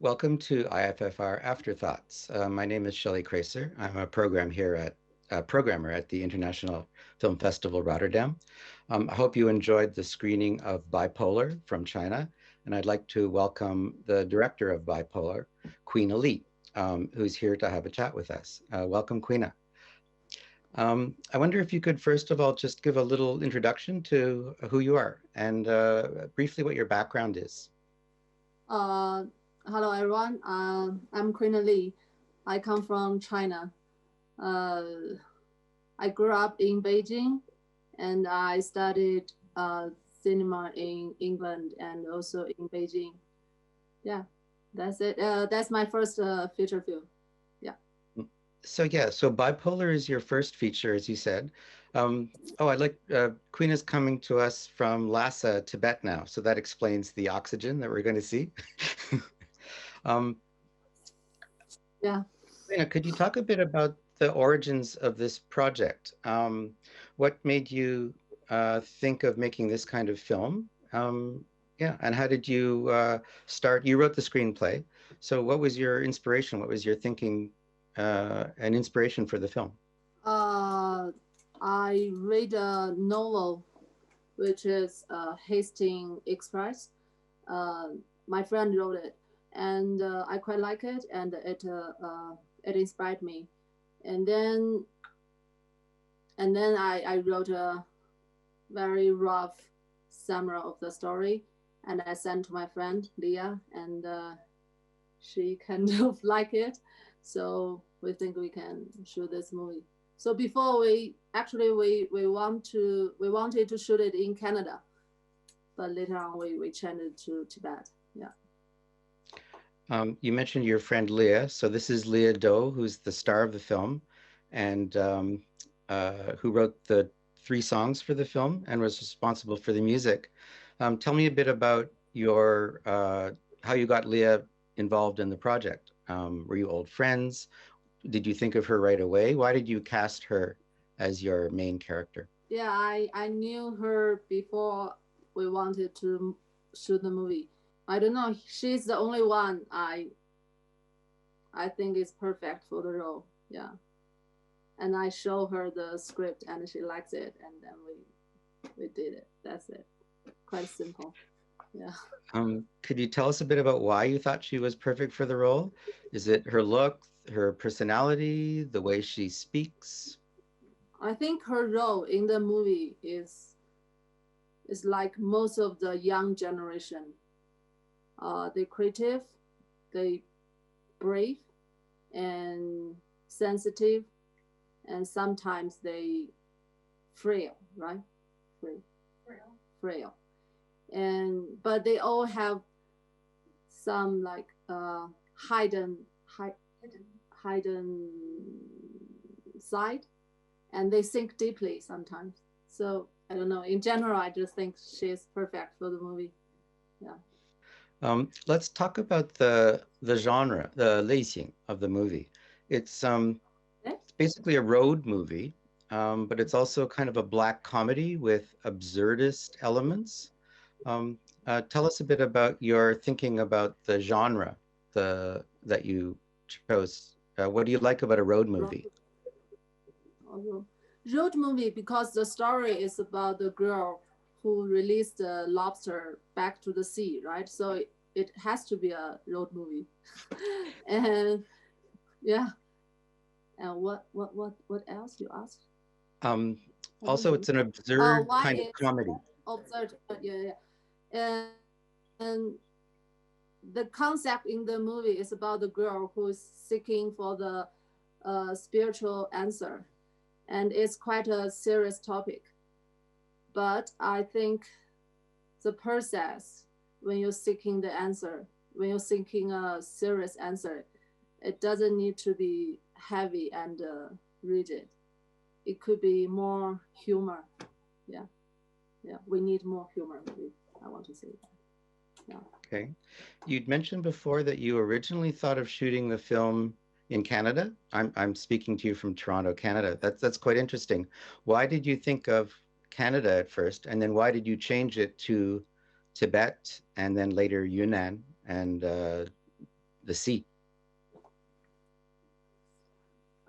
Welcome to IFFR Afterthoughts. My name is Shelly Kraicer. I'm a programmer at the International Film Festival Rotterdam. I hope you enjoyed the screening of Bipolar from China, and I'd like to welcome the director of Bipolar, Queena Lee, who's here to have a chat with us. Welcome, Queena. I wonder if you could first of all just give a little introduction to who you are and briefly what your background is. Uh, Hello everyone. I'm Queena Lee. I come from China. Uh, I grew up in Beijing, and I studied cinema in England and also in Beijing. Yeah, that's it. That's my first feature film. Yeah. So Bipolar is your first feature, as you said. I like Queen is coming to us from Lhasa, Tibet now, so that explains the oxygen that we're going to see. um, Yeah. Queena, could you talk a bit about the origins of this project? What made you think of making this kind of film? Yeah, and how did you start? You wrote the screenplay, so what was your inspiration? What was your thinking and inspiration for the film? Uh, I read a novel which is Hastings Express. Uh, my friend wrote it, and I quite like it, and it inspired me. And then I wrote a very rough summary of the story, and I sent to my friend Leah, and she kind of like it. So we think we can shoot this movie. So before we wanted to shoot it in Canada, but later on we changed it to Tibet. Yeah. You mentioned your friend Leah. So this is Leah Doe, who's the star of the film, and who wrote the three songs for the film and was responsible for the music. Tell me a bit about your how you got Leah involved in the project. Were you old friends? Did you think of her right away? Why did you cast her as your main character? Yeah, I knew her before we wanted to shoot the movie. I don't know. She's the only one I think is perfect for the role. Yeah, and I show her the script and she likes it, and then we did it. That's it. Quite simple. Yeah. Could you tell us a bit about why you thought she was perfect for the role? Is it her look, her personality, the way she speaks? I think her role in the movie is like most of the young generation. They creative, they brave and sensitive, and sometimes they frail, right? Frail, frail, and but they all have some like hidden side, and they think deeply sometimes. So I don't know. In general, I just think she's perfect for the movie. Yeah. Let's talk about the genre, the 类型 of the movie. It's Eh? it's basically a road movie, but it's also kind of a black comedy with absurdist elements. Tell us a bit about your thinking about the genre, the that you chose. What do you like about a road movie? Road, road movie because the story is about the girl who released the lobster back to the sea, right? So it has to be a road movie. And yeah. And what else you asked? Um, I don't Also, it's an remember. absurd Why kind of it's comedy. absurd? Yeah, yeah. And the concept in the movie is about the girl who is seeking for the spiritual answer, and it's quite a serious topic. But I think the process when you're seeking the answer, when you're seeking a serious answer, it doesn't need to be heavy and rigid. It could be more humor. Yeah, yeah. We need more humor. Maybe I want to say that. Yeah. Okay. You'd mentioned before that you originally thought of shooting the film in Canada. I'm speaking to you from Toronto, Canada. That's quite interesting. Why did you think of Canada at first, and then why did you change it to Tibet and then later Yunnan and the sea?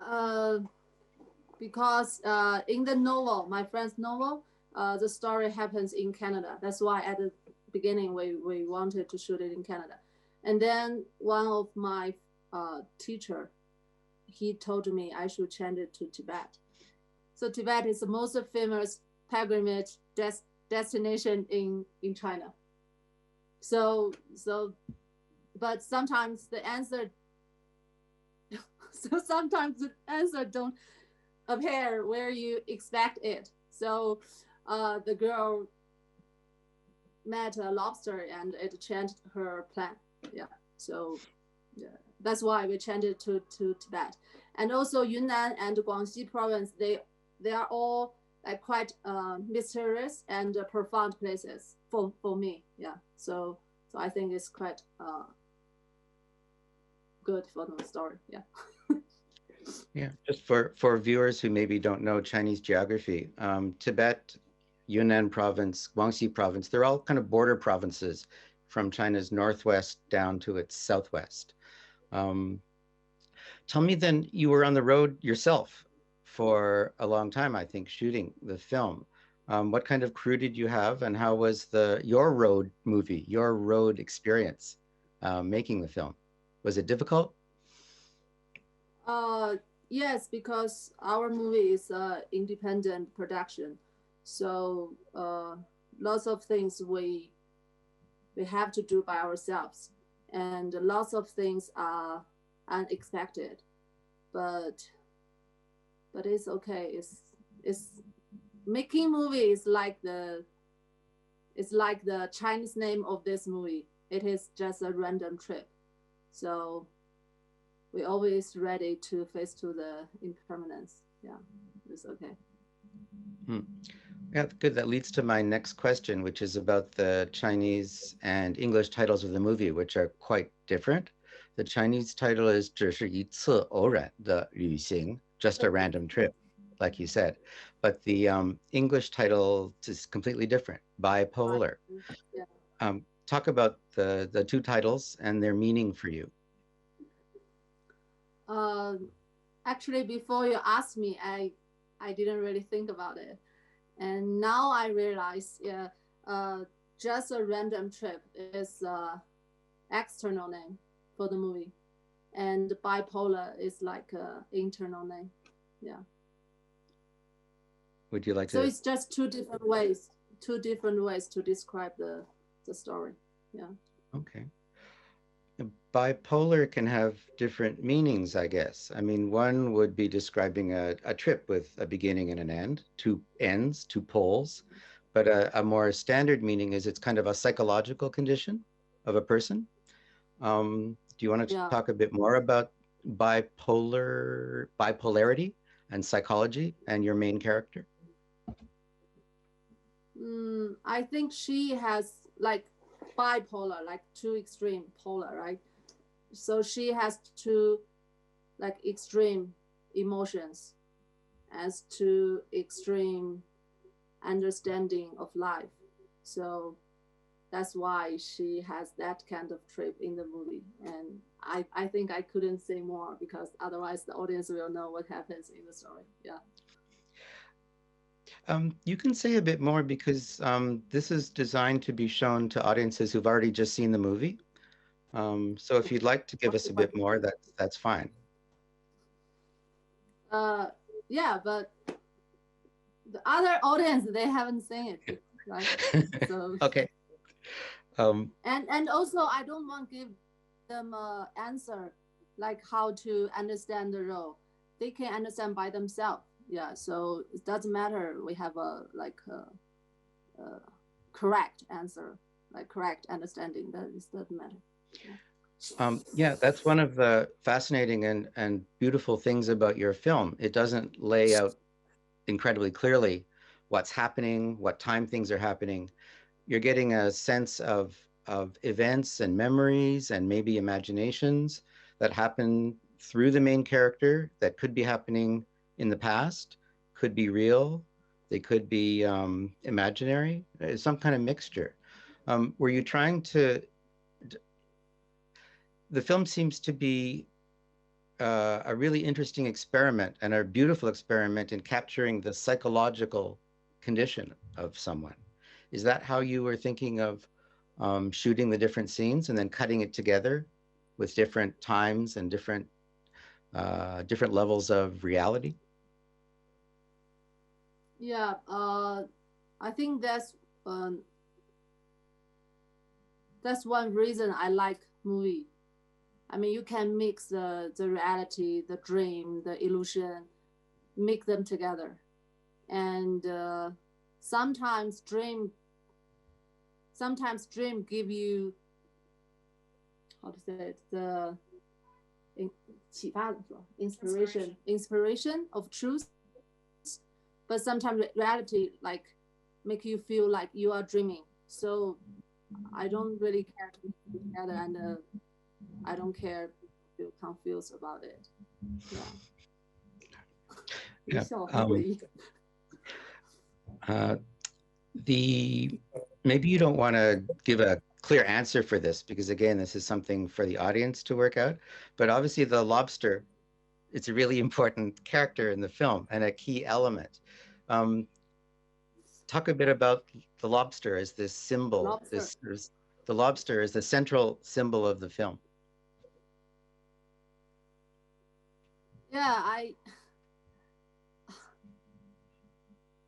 Uh, because in the novel, my friend's novel, the story happens in Canada. That's why at the beginning we wanted to shoot it in Canada. And then one of my teacher, he told me I should change it to Tibet. So Tibet is the most famous pilgrimage destination in China. So but sometimes the answer so sometimes the answer don't appear where you expect it. So the girl met a lobster and it changed her plan. Yeah. So yeah, that's why we changed it to Tibet. And also Yunnan and Guangxi province, they are all like quite mysterious and profound places for me. Yeah. So I think it's quite good for the story. Yeah. Yeah, just for viewers who maybe don't know Chinese geography, Tibet, Yunnan province, Guangxi province, they're all kind of border provinces from China's northwest down to its southwest. Um, Tell me then, you were on the road yourself for a long time, I think, shooting the film. What kind of crew did you have, and how was your road movie, your road experience making the film? Was it difficult? Uh, yes, because our movie is independent production, so lots of things we have to do by ourselves, and lots of things are unexpected. But it's okay. It's making movie is like the Chinese name of this movie. It is just a random trip, so we always ready to face to the impermanence. Yeah, it's okay. Hmm. Yeah, good. That leads to my next question, which is about the Chinese and English titles of the movie, which are quite different. The Chinese title is 只是一次偶然的旅行, just a random trip, like you said. But the English title is completely different, Bipolar. Yeah. Talk about the two titles and their meaning for you. Uh, Actually, before you asked me, I didn't really think about it, and now I realize, yeah, just a random trip is external name for the movie, and bipolar is like a internal name. Yeah. Would you like So to? it's just two different ways to describe the story. Yeah. Okay. Bipolar can have different meanings, I guess. I mean, one would be describing a trip with a beginning and an end, two ends, two poles. But a more standard meaning is it's kind of a psychological condition of a person. Do you want to Yeah. talk a bit more about bipolarity and psychology and your main character? I think she has like bipolar, like two extreme polar, right? So she has two like extreme emotions as to extreme understanding of life. So that's why she has that kind of trip in the movie. And I think I couldn't say more because otherwise the audience will know what happens in the story. Yeah. You can say a bit more because this is designed to be shown to audiences who've already just seen the movie. So if you'd like to give us a bit more, that's fine. Uh, yeah, but the other audience they haven't seen it, right? So Okay. and also I don't want to give them a answer like how to understand the role. They can understand by themselves. Yeah, so it doesn't matter. We have a like a correct answer, like correct understanding. That is doesn't matter. Yeah. Yeah, that's one of the fascinating and beautiful things about your film. It doesn't lay out incredibly clearly what's happening, what time things are happening. You're getting a sense of events and memories and maybe imaginations that happen through the main character that could be happening in the past, could be real, they could be imaginary, some kind of mixture. Were you trying to the film seems to be a really interesting experiment and a beautiful experiment in capturing the psychological condition of someone. Is that how you were thinking of shooting the different scenes and then cutting it together with different times and different levels of reality? Yeah, I think that's one reason I like movie. I mean, you can mix the reality, the dream, the illusion, make them together, and sometimes dream give you, how to say it, the inspiration of truth, but sometimes reality like make you feel like you are dreaming. So I don't really care to mix it together, and I don't care if you confused about it. Yeah. Yeah. Uh, the maybe you don't want to give a clear answer for this because again, this is something for the audience to work out. But obviously, the lobster, it's a really important character in the film and a key element. Um, Talk a bit about the lobster as this symbol. Lobster. The lobster is the central symbol of the film. Yeah,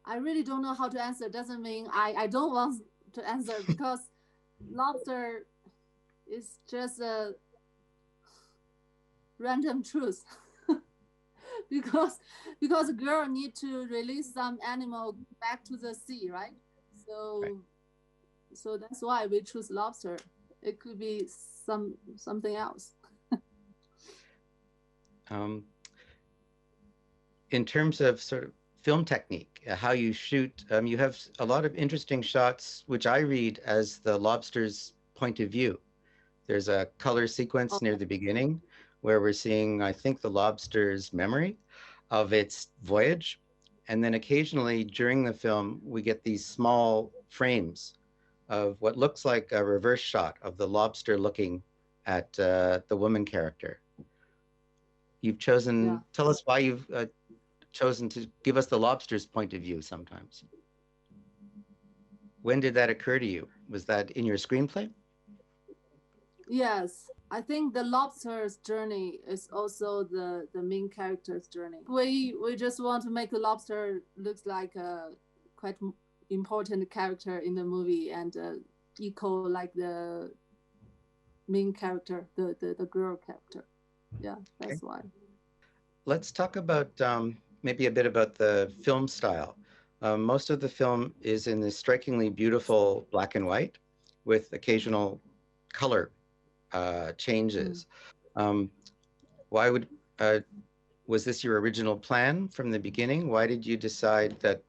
I really don't know how to answer. Doesn't mean I don't want to answer, because lobster is just a random truth. because a girl need to release some animal back to the sea, right? Right. So that's why we choose lobster. It could be something else. Um, in terms of sort of film technique, how you shoot, you have a lot of interesting shots, which I read as the lobster's point of view. There's a color sequence near Oh, the beginning where we're seeing, I think, the lobster's memory of its voyage. And then occasionally during the film, we get these small frames of what looks like a reverse shot of the lobster looking at the woman character. You've chosen, yeah. tell us why you've chosen to give us the lobster's point of view sometimes. When did that occur to you? Was that in your screenplay? Yes, I think the lobster's journey is also the main character's journey. We just want to make the lobster looks like a quite important character in the movie, and equal like the main character, the girl character. Yeah, Okay. that's why. Let's talk about maybe a bit about the film style. Most of the film is in this strikingly beautiful black and white with occasional color Mm. changes. Um, why would was this your original plan from the beginning? Why did you decide that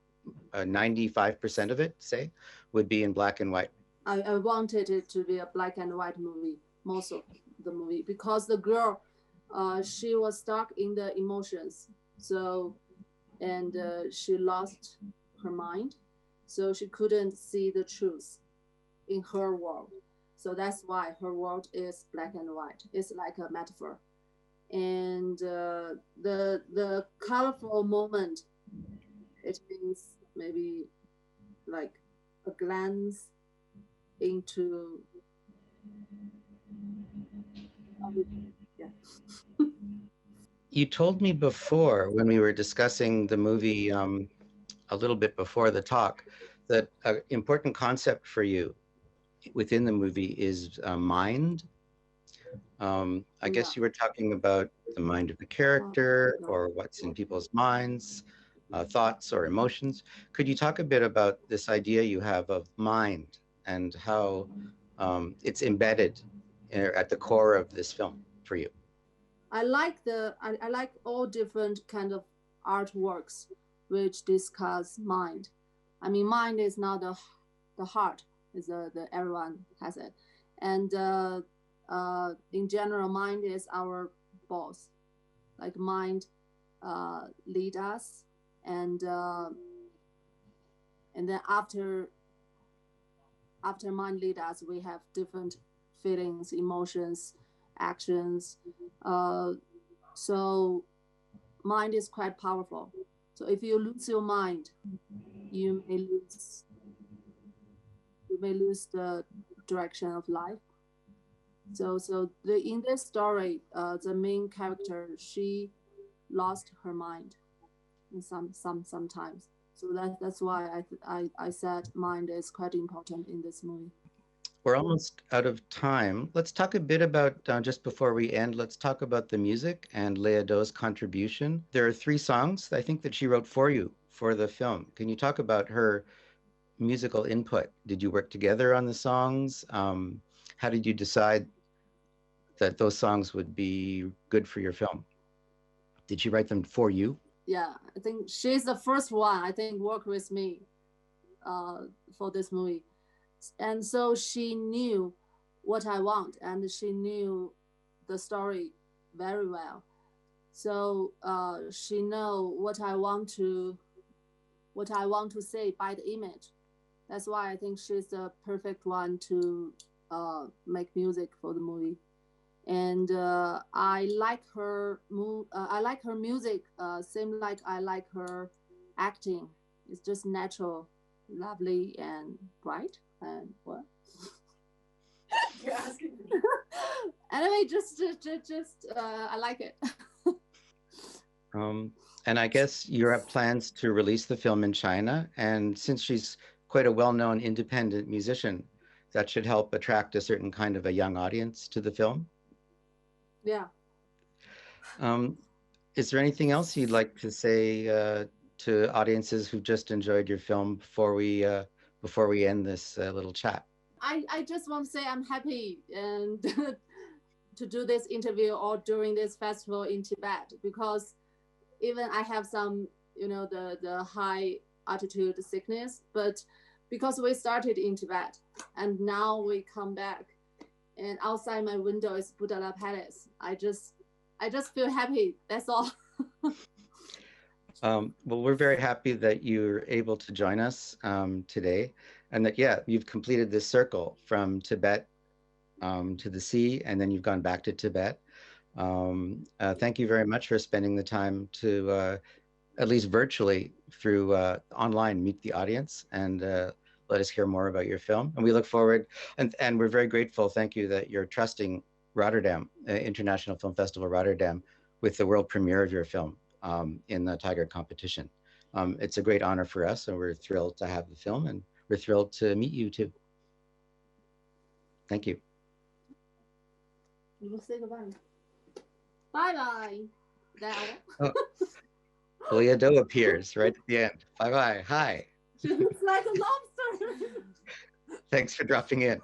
95% of it, say, would be in black and white? I wanted it to be a black and white movie, most of the movie, because the girl, she was stuck in the emotions. So, and she lost her mind. So she couldn't see the truth in her world. So that's why her world is black and white. It's like a metaphor. And the colorful moment, it means maybe like a glance into, yeah. You told me before when we were discussing the movie a little bit before the talk that an important concept for you within the movie is mind. I Yeah. guess you were talking about the mind of the Oh, character no. or what's in people's minds, thoughts or emotions. Could you talk a bit about this idea you have of mind and how it's embedded at the core of this film for you? I like all different kind of artworks which discuss mind. I mean, mind is not the heart. Is the everyone has it, and in general, mind is our boss. Like mind lead us, and then after mind lead us, we have different feelings, emotions, actions. Uh, so mind is quite powerful. So if you lose your mind, you may lose the direction of life. So in this story, the main character, she lost her mind in sometimes. So that's why I said mind is quite important in this movie. We're almost out of time. Let's talk a bit about, just before we end, let's talk about the music and Lea Do's contribution. There are three songs, I think, that she wrote for you for the film. Can you talk about her musical input? Did you work together on the songs? How did you decide that those songs would be good for your film? Did she write them for you? Yeah, I think she's the first one I think work with me uh, for this movie, and so she knew what I want, and she knew the story very well. So she know what I want to say by the image. That's why I think she's the perfect one to make music for the movie. And I like her I like her music. Same like I like her acting. It's just natural, lovely, and bright. And what? You're asking me. Anyway, I like it. And I guess you have plans to release the film in China. And since she's quite a well-known independent musician, that should help attract a certain kind of a young audience to the film. Yeah. Um, is there anything else you'd like to say to audiences who've just enjoyed your film before we end this little chat? I just want to say I'm happy and to do this interview or during this festival in Tibet, because even I have some, the high altitude sickness, but because we started in Tibet and now we come back and outside my window is Buddha Palace. I just feel happy. That's all. Well, we're very happy that you're able to join us today, and that, yeah, you've completed this circle from Tibet to the sea, and then you've gone back to Tibet. Thank you very much for spending the time to, at least virtually through online, meet the audience and let us hear more about your film. And we look forward, and we're very grateful. Thank you that you're trusting Rotterdam, International Film Festival Rotterdam, with the world premiere of your film in the Tiger competition. It's a great honor for us, and we're thrilled to have the film, and we're thrilled to meet you too. Thank you. You will say goodbye. Bye bye. Oh, Lea Do appears right at the end. Bye bye. Hi. She looks like a lobster. Thanks for dropping in.